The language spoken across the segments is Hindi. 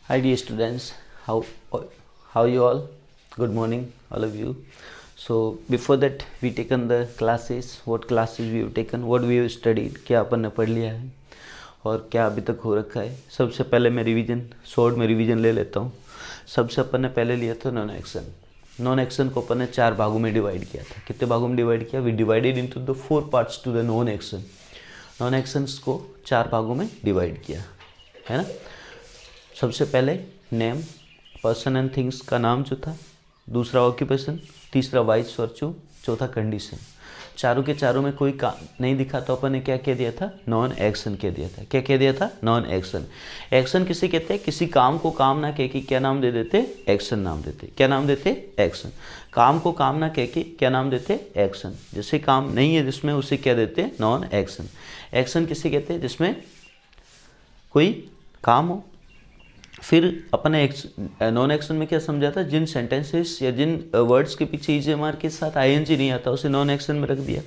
Hi dear students, how you all? Good morning, all of you. So before that we taken the classes. What classes we have taken? What we have studied? क्या अपन ने पढ़ लिया है और क्या अभी तक हो रखा है? सबसे पहले मैं रिवीजन शॉर्ट में रिवीजन ले लेता हूँ. सबसे अपन ने पहले लिया था नॉन एक्शन. नॉन एक्शन को अपन ने 4 भागों में डिवाइड किया था. कितने भागों में डिवाइड किया? We divided into the 4 parts to the non action. Non actions को 4 भागों में डिवाइड किया है ना. सबसे पहले नेम, पर्सन एंड थिंग्स का नाम जो था, दूसरा ऑक्यूपेशन, तीसरा वाइस वर्चू, चौथा कंडीशन. चारों के चारों में कोई काम नहीं दिखा तो अपन ने क्या कह दिया था? नॉन एक्शन कह दिया था. क्या कह दिया था? Non action. एक्शन किसे कहते हैं? किसी काम को काम ना कह के क्या नाम दे देते? एक्शन नाम देते. क्या नाम देते? एक्शन. काम को काम ना कह के क्या नाम देते? एक्शन. जैसे काम नहीं है जिसमें उसे क्या देते? Non action. एक्शन किसे कहते हैं? जिसमें कोई काम हो. फिर अपने नॉन एक्शन में क्या समझा था? जिन सेंटेंसेस या जिन वर्ड्स के पीछे इज के साथ आईएनजी नहीं आता उसे नॉन एक्शन में रख दिया.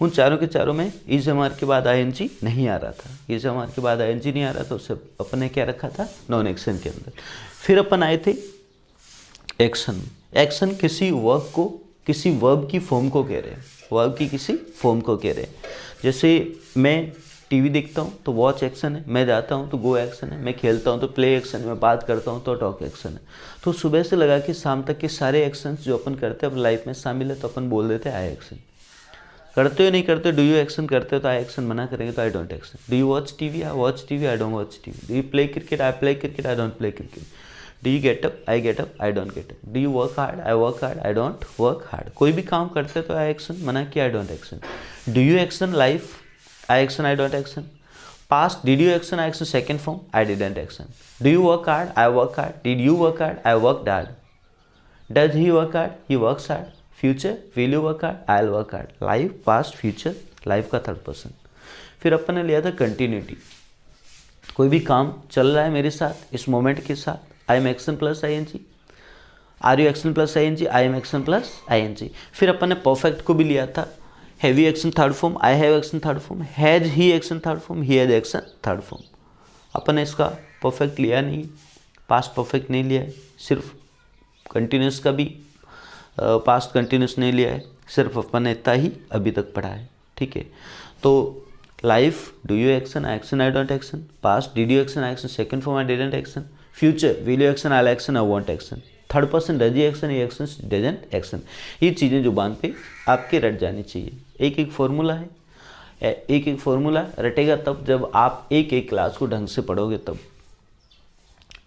उन चारों के चारों में इज के बाद आईएनजी नहीं आ रहा था. इज के बाद आईएनजी नहीं आ रहा था, उसे अपन ने क्या रखा था? नॉन एक्शन के अंदर. फिर अपन आए थे एक्शन. एक्शन किसी वर्ब को, किसी वर्ब की फॉर्म को कह रहे हैं. वर्ब की किसी फॉर्म को कह रहे हैं. जैसे मैं टीवी देखता हूँ तो वॉच एक्शन है, मैं जाता हूँ तो गो एक्शन है, मैं खेलता हूँ तो प्ले एक्शन है, मैं बात करता हूँ तो टॉक एक्शन है. तो सुबह से लगा के शाम तक के सारे एक्शंस जो अपन करते हैं अपनी लाइफ में शामिल है तो अपन बोल देते हैं आई एक्शन. करते हो नहीं करते? डू यू एक्शन करते हो तो आई एक्शन. मना करेंगे तो आई don't action. Do you watch TV? I watch TV. I don't watch TV. Do you play cricket? I play cricket. I don't play cricket. Do you get up? I get up. I don't get up. Do you work hard? I work hard. I don't work hard. कोई भी काम करते तो आई एक्शन. मना किया आई don't action. Do you action life? I action. I don't action. Past, did you action? I action. Second form, I didn't action. Do you work hard? I work hard. Did you work hard? I worked hard. Does he work hard? He works hard. Future, will you work hard? I'll work hard. Life, past, future, life का थर्ड पर्सन. फिर अपन ने लिया था कंटिन्यूटी. कोई भी काम चल रहा है मेरे साथ इस मोमेंट के साथ. I am action plus I N G. Are you action plus I N G. I am action plus I N G. फिर अपन ने परफेक्ट को भी लिया था. Have you action third form. I have action third form. Has he action third form. He has action third form. अपन ने इसका परफेक्ट लिया नहीं, पास्ट परफेक्ट नहीं लिया है. सिर्फ कंटिन्यूस का भी पास्ट कंटिन्यूस नहीं लिया है. सिर्फ अपन ने इतना ही अभी तक पढ़ा है. ठीक है. तो life, do you action? I action. I don't action. Past, did you action? I action. Second form, I didn't action. Future, will you action? I action. I want action. Third person, does he action? He action. Doesn't action. ये चीज़ें जुबान पे आपके रट जानी चाहिए. एक एक फॉर्मूला है. एक एक फॉर्मूला रटेगा तब जब आप एक एक क्लास को ढंग से पढ़ोगे तब.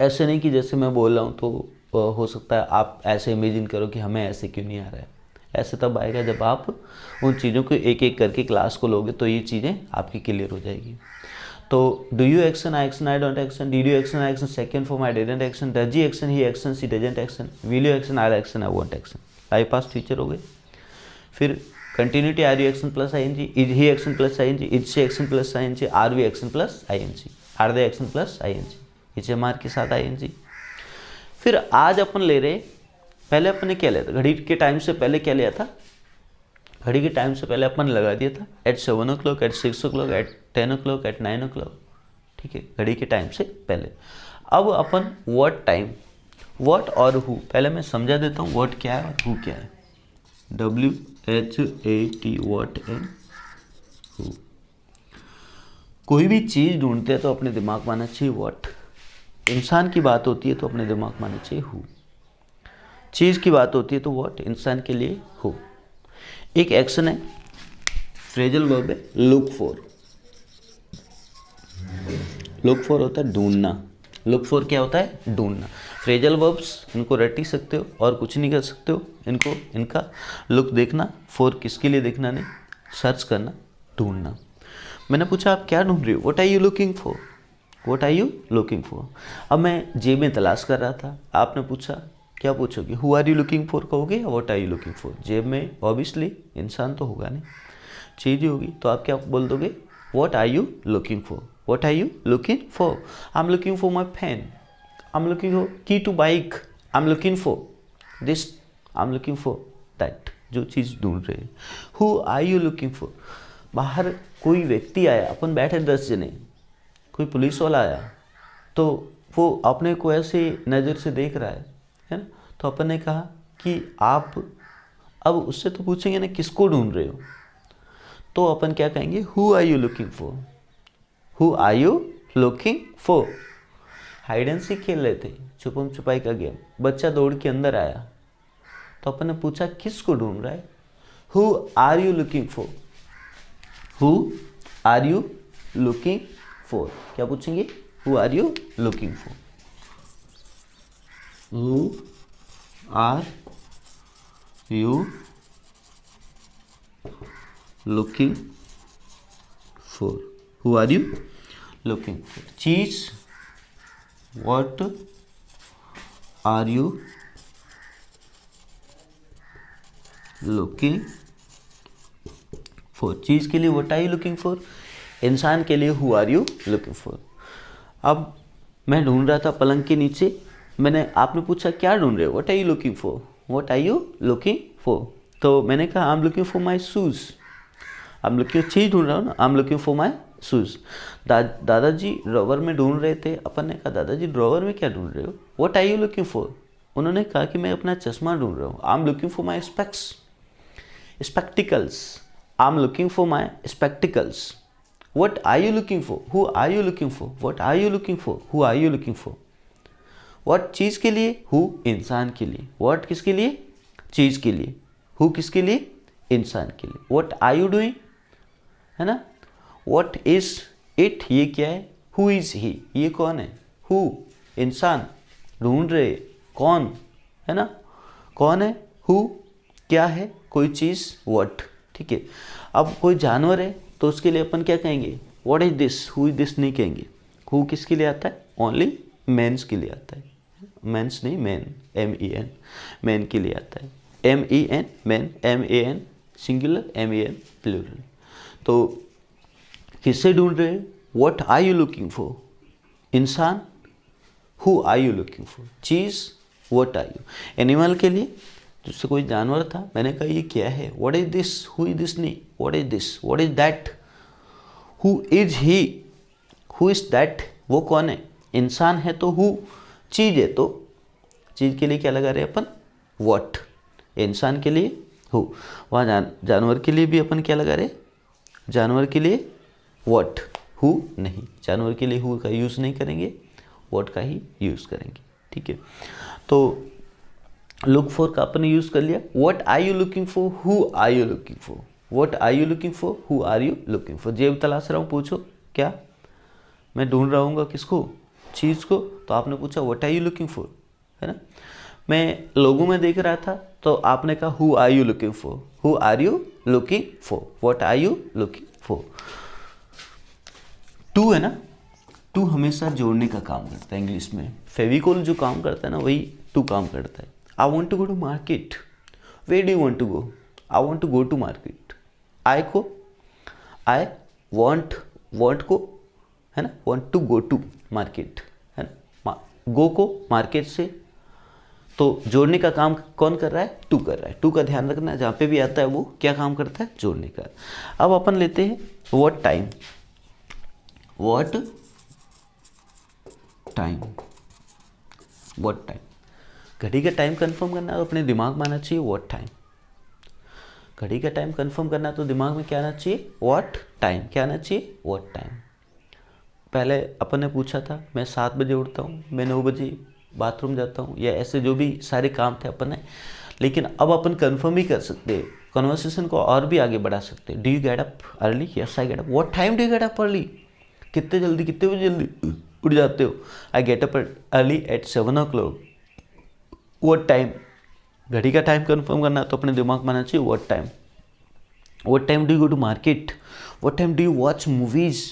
ऐसे नहीं कि जैसे मैं बोल रहा हूँ तो हो सकता है आप ऐसे इमेजिन करो कि हमें ऐसे क्यों नहीं आ रहा है. ऐसे तब आएगा जब आप उन चीज़ों को एक एक करके क्लास को लोगे तो ये चीज़ें आपकी क्लियर हो जाएगी. तो do you action? I action. I don't action. Did you action? I action. Second form, I didn't action. Does he action? He action. She doesn't action. Will you action? I action. I want action. Life past future हो गए. फिर continuity, are you action plus I N G. Is he action plus I N G. Is she action plus I N G. Are we action plus I N G. Are they action plus I N G. Is am are के साथ आई एन जी. फिर आज अपन ले रहे, पहले अपन ने क्या लिया था? घड़ी के टाइम से पहले क्या लिया था? घड़ी के टाइम से पहले अपन ने लगा दिया था eight 7 o'clock, eight 6 o'clock, eight 10 o'clock, eight 9 o'clock. ठीक है, घड़ी के टाइम से पहले. अब अपन व्हाट टाइम, व्हाट और हु, पहले मैं समझा देता हूँ व्हाट क्या है और हु क्या है. WHAT, what and who. कोई भी चीज़ ढूंढते हैं तो अपने दिमाग में आना चाहिए व्हाट. इंसान की बात होती है तो अपने दिमाग में आना चाहिए हु. चीज़ की बात होती है तो व्हाट. इंसान के लिए हु. एक एक्शन है, फ्रेजल वर्ब है लुक फॉर. लुक फॉर होता है ढूंढना. लुक फॉर क्या होता है? ढूंढना. फ्रेजल वर्ब्स इनको रट ही सकते हो और कुछ नहीं कर सकते हो. इनको, इनका लुक देखना, फॉर किसके लिए देखना नहीं, सर्च करना, ढूंढना. मैंने पूछा आप क्या ढूंढ रहे हो? What are you looking for? What are you looking for. अब मैं जेब में तलाश कर रहा था. आपने पूछा, क्या पूछोगे? Who are you looking for कहोगे या what are you looking for? जेब में ऑब्वियसली इंसान तो होगा नहीं, चीज़ ही होगी, तो आप क्या बोल दोगे? What are you looking for. What are you looking for. I am looking for my pen. I am looking for key to bike. I am looking for this. I am looking for that. जो चीज़ ढूंढ रहे हैं. Who are you looking for. बाहर कोई व्यक्ति आया, अपन बैठे 10 जने, कोई पुलिस वाला आया तो वो अपने को ऐसे नज़र से देख रहा है ना। तो अपन ने कहा कि आप अब उससे तो पूछेंगे ना किसको ढूंढ रहे हो, तो अपन क्या कहेंगे, who are you looking for, who are you looking for. Hide and seek खेल रहे थे, छुपम छुपाई का गेम, बच्चा दौड़ के अंदर आया तो अपन ने पूछा किसको ढूंढ रहा है, who are you looking for, who are you looking for. क्या पूछेंगे, who are you looking for, who are you looking for, who are you looking for. चीज, what are you looking for. चीज के लिए what are you looking for, इंसान के लिए who are you looking for. अब मैं ढूंढ रहा था पलंग के नीचे, आपने पूछा क्या ढूंढ रहे हो, what are you looking for, what are you looking for. तो मैंने कहा I am looking for my shoes, I am looking, चीज ढूंढ रहा हूँ ना, I am looking for my shoes. दादाजी ड्रॉवर में ढूंढ रहे थे, अपन ने कहा दादाजी ड्रॉवर में क्या ढूंढ रहे हो, what are you looking for. उन्होंने कहा कि मैं अपना चश्मा ढूंढ रहा हूँ, I am looking for my specs, spectacles, I am looking for my spectacles. What are you looking for, who are you looking for, what are you looking for, who are you looking for. What चीज के लिए, हु इंसान के लिए, व्हाट किसके लिए, चीज के लिए, हु किसके लिए, इंसान के लिए। व्हाट आर यू डूइंग, है ना। व्हाट इज इट, ये क्या है, हु इज ही, ये कौन है, हु इंसान, ढूंढ रहे कौन, है ना, कौन है, हु क्या है, कोई चीज, व्हाट, ठीक है। अब कोई जानवर है तो उसके लिए अपन क्या कहेंगे, what is this, who is this नहीं कहेंगे। हु किसके लिए आता है, ओनली मेंस के लिए आता है, मेंस नहीं मैन, MEN, मैन के लिए आता है, MEN men, MAN singular, MEN plural. तो किससे ढूंढ रहे हैं, what are you looking for, इंसान, who are you looking for, चीज, व्हाट आर यू। एनिमल के लिए जिससे कोई जानवर था, मैंने कहा ये क्या है, what is this, who is this नहीं, what is this, what is that, who is he, who is that, वो कौन है, इंसान है तो हु, चीज है तो चीज के लिए क्या लगा रहे अपन, व्हाट, इंसान के लिए हु, वहाँ जानवर के लिए भी अपन क्या लगा रहे, जानवर के लिए व्हाट, हु नहीं, जानवर के लिए हु का यूज़ नहीं करेंगे, व्हाट का ही यूज़ करेंगे, ठीक है। तो लुक फॉर का अपन ने यूज़ कर लिया, what are you looking for, who are you looking for, what are you looking for, who are you looking for. जेब तलाश रहा हूँ, पूछो क्या, मैं ढूंढ रहा हूँ किसको, चीज़ को, तो आपने पूछा what are you looking for, है ना। मैं लोगों में देख रहा था तो आपने कहा who are you looking for, who are you looking for, what are you looking for. Two है ना, टू हमेशा जोड़ने का काम करता है इंग्लिश में, फेविकोल जो काम करता है ना वही टू काम करता है। I want to go to market, where do you want to go, I want to go to market. I को, आई वॉन्ट, वॉन्ट को, है ना, want to go to market, है ना, गो को मार्केट से, तो जोड़ने का काम कौन कर रहा है, टू कर रहा है। टू का ध्यान रखना, जहाँ पे भी आता है वो क्या काम करता है, जोड़ने का। अब अपन लेते हैं what time, what time, what time, घड़ी का टाइम कंफर्म करना है तो अपने दिमाग में आना चाहिए व्हाट टाइम। घड़ी का टाइम कंफर्म करना है तो दिमाग में क्या आना चाहिए, व्हाट टाइम, क्या आना चाहिए, व्हाट टाइम। पहले अपन ने पूछा था मैं 7 बजे उठता हूँ, मैं 9 बजे बाथरूम जाता हूँ, या ऐसे जो भी सारे काम थे अपन ने, लेकिन अब अपन कंफर्म भी कर सकते हैं, कन्वर्सेशन को और भी आगे बढ़ा सकते हैं। Do you get up early, yes I get up. What time do you get up early, कितने जल्दी, कितने बजे जल्दी उठ जाते हो, I get up early at 7 o'clock। What time, घड़ी का टाइम कंफर्म करना तो अपने दिमाग में आना चाहिए what time. What time do you go to market, what time do you watch movies,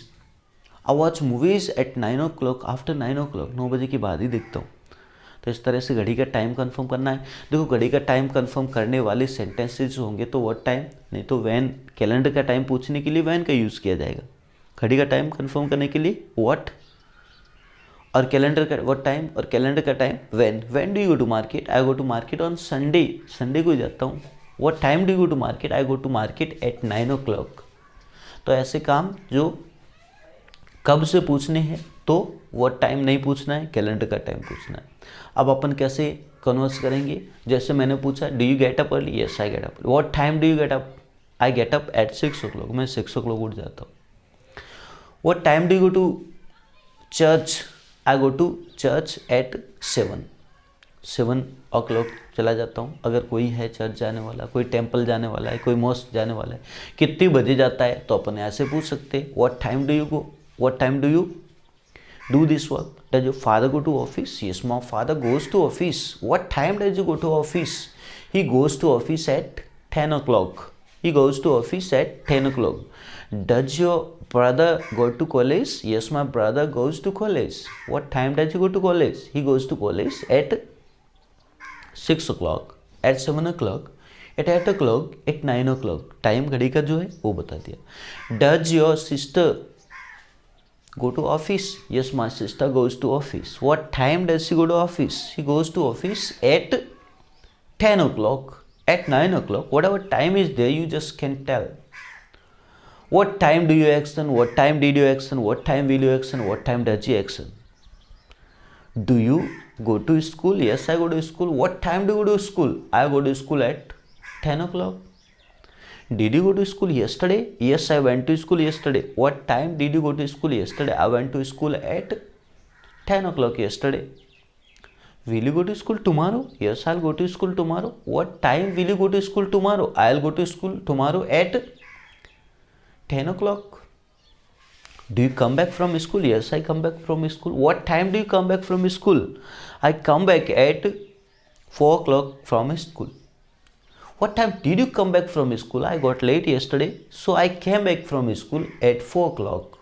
I watch movies at 9 o'clock, after 9 o'clock, 9 बजे के बाद ही देखता हूँ। तो इस तरह से घड़ी का टाइम कंफर्म करना है। देखो घड़ी का टाइम कंफर्म करने वाले सेंटेंसेज होंगे तो व्हाट टाइम, नहीं तो व्हेन, कैलेंडर का टाइम पूछने के लिए व्हेन का यूज़ किया जाएगा, घड़ी का टाइम कंफर्म करने के लिए व्हाट, और कैलेंडर का व्हाट टाइम और कैलेंडर का time when. When do you go to market, I go to market on Sunday, Sunday को जाता हूँ। What time do you go to market, I go to market at 9 o'clock। तो ऐसे काम जो कब से पूछने हैं तो व्हाट टाइम नहीं पूछना है, कैलेंडर का टाइम पूछना है। अब अपन कैसे कन्वर्स करेंगे, जैसे मैंने पूछा do you get up early, yes I get up. What time do you get up, I get up at 6 o'clock, मैं 6 o'clock उठ जाता हूँ। What time do you go to church, I go to church at 7 o'clock चला जाता हूँ। अगर कोई है चर्च जाने वाला, कोई टेम्पल जाने वाला है, कोई मॉस्क जाने वाला है, कितनी बजे जाता है, तो अपन ऐसे पूछ सकते हैं what time do you go, what time do you do this work, does your father go to office, yes my father goes to office, what time does he go to office, he goes to office at 10 o'clock, he goes to office at 10 o'clock, does your brother go to college, yes my brother goes to college, what time does he go to college, he goes to college at 6 o'clock, at 7 o'clock, at 8 o'clock, at 9 o'clock, time घड़ी का जो है वो बता दिया। does your sister go to office, yes my sister goes to office, what time does she go to office, she goes to office at 10 o'clock, at 9 o'clock, whatever time is there you just can tell. What time do you action, what time did you action, what time will you action, what time does you action. Do you go to school, yes I go to school, what time do you go to school, I go to school at 10 o'clock. Did you go to school yesterday, yes I went to school yesterday, what time did you go to school yesterday, I went to school at 10 o'clock yesterday. Will you go to school tomorrow, yes I'll go to school tomorrow, what time will you go to school tomorrow, I'll go to school tomorrow at 10 o'clock. Do you come back from school, yes I come back from school, what time do you come back from school, I come back at 4 o'clock from school. What time did you come back from school, I got late yesterday, so I came back from school at 4 o'clock,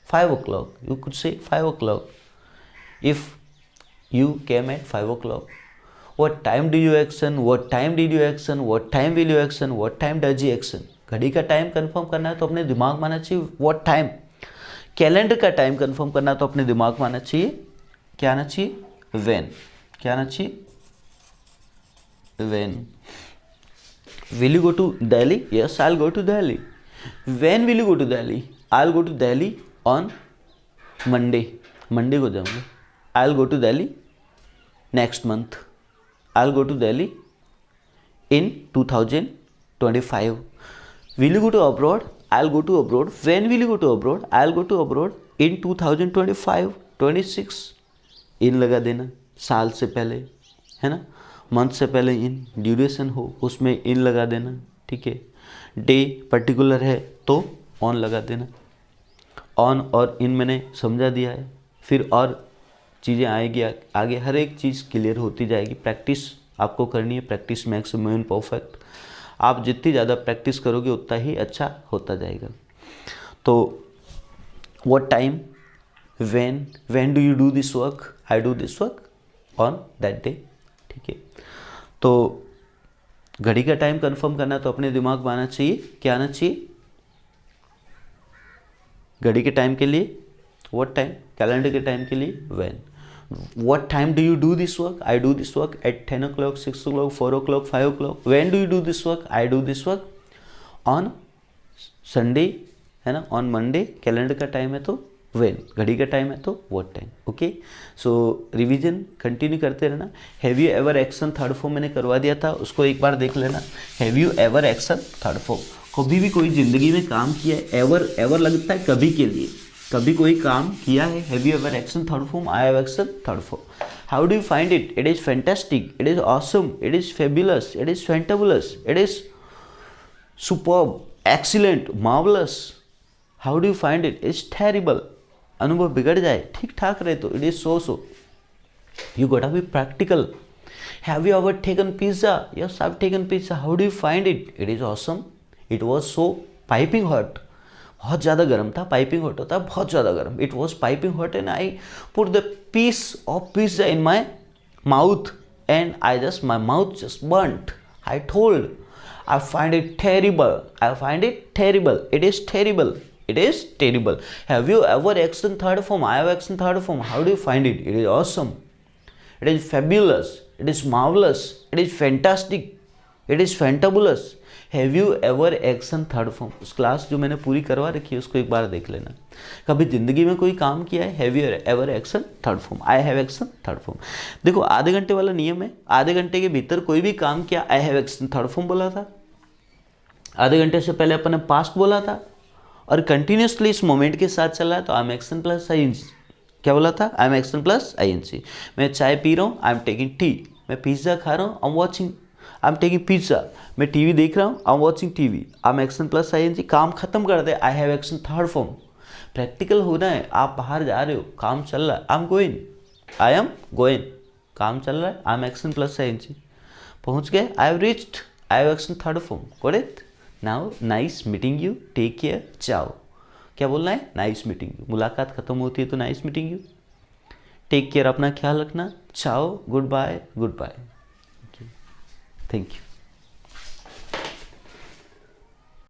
5 o'clock, you could say 5 o'clock if you came at 5 o'clock. What time do you action, what time did you action, what time will you action, what time does you action. घड़ी का टाइम कंफर्म करना है तो अपने दिमाग में आना चाहिए what time, कैलेंडर का टाइम कंफर्म करना है तो अपने दिमाग में आना चाहिए क्या आना चाहिए when, क्या आना चाहिए when. Will you go to Delhi, yes I'll go to Delhi. When will you go to Delhi, I'll go to Delhi on Monday, Monday को जाऊँगा. I'll go to Delhi next month, I'll go to Delhi in 2025. Will you go to abroad, I'll go to abroad. When will you go to abroad, I'll go to abroad in 2025, 26. इन लगा देना साल से पहले, है ना, मंथ से पहले इन, ड्यूरेशन हो उसमें इन लगा देना, ठीक है। डे पर्टिकुलर है तो ऑन लगा देना, ऑन और इन मैंने समझा दिया है। फिर और चीज़ें आएगी आगे, हर एक चीज़ क्लियर होती जाएगी। प्रैक्टिस आपको करनी है, प्रैक्टिस मेक्स मैन परफेक्ट। आप जितनी ज़्यादा प्रैक्टिस करोगे उतना ही अच्छा होता जाएगा। तो what time, when do you do this work, I do this work on that day, ठीक है। तो घड़ी का टाइम कंफर्म करना तो अपने दिमाग में आना चाहिए, क्या आना चाहिए, घड़ी के टाइम के लिए व्हाट टाइम, कैलेंडर के टाइम के लिए when. What time do you do this work? I do this work at 10 o'clock, 6 o'clock, 4 o'clock, 5 o'clock. When do you do this work? I do this work on Sunday, है ना, on Monday। कैलेंडर का टाइम है तो when, घड़ी का टाइम है तो what time। Okay, so revision continue करते रहना। Have you ever action third form मैंने करवा दिया था, उसको एक बार देख लेना। Have you ever action third form, कभी भी कोई जिंदगी में काम किया है, एवर लगता है कभी के लिए, कभी कोई काम किया है। Have you ever action third form, I have action third form. How do you find it? It is fantastic, it is awesome, it is fabulous, it is fantabulous, it is superb, excellent, marvellous. How do you find it? It's terrible. अनुभव बिगड़ जाए, ठीक ठाक रहे तो इट इज सो। यू गोटा be practical. Have you ever taken pizza? Yes I have taken pizza. How do you find it? It is awesome, it was so piping hot, बहुत ज़्यादा गर्म था। पाइपिंग हॉट होता है बहुत ज़्यादा गर्म। It was piping hot and I put the piece of pizza in my mouth and my mouth just burnt. I told I find it terrible, I find it terrible, it is terrible, it is terrible. Have you ever action third form? I have action third form. How do you find it? It is awesome, it is fabulous, it is marvelous, it is fantastic, it is fantabulous. Have you ever action third form, उस क्लास जो मैंने पूरी करवा रखी है उसको एक बार देख लेना। कभी जिंदगी में कोई काम किया है, have you ever action third form, I have action third form. देखो आधे घंटे वाला नियम है, आधे घंटे के भीतर कोई भी काम किया, आई हैव एक्शन थर्ड फॉर्म बोला था। आधे घंटे से पहले अपन ने पास्ट बोला था, और कंटिन्यूसली इस मोमेंट के साथ चल रहा है तो I am action plus I N G. क्या बोला था? I am action plus I N G. मैं चाय पी रहा हूँ, आई एम टेकिंग टी। मैं पिज्ज़ा खा रहा हूँ, I am watching, I am taking pizza. मैं टीवी देख रहा हूँ, I am watching TV. I am action plus I N G. काम खत्म कर दे, I have action third form. Practical होना है, आप बाहर जा रहे हो, काम चल रहा है, I am going, I am going, काम चल रहा है, I am action plus I N G. पहुँच गए, I have reached, I have action third form. Correct. Now nice meeting you, take care, ciao. क्या बोलना है? Nice meeting you. मुलाकात खत्म होती है तो nice meeting you. Take care, अपना ख्याल रखना, ciao, goodbye, goodbye. Thank you.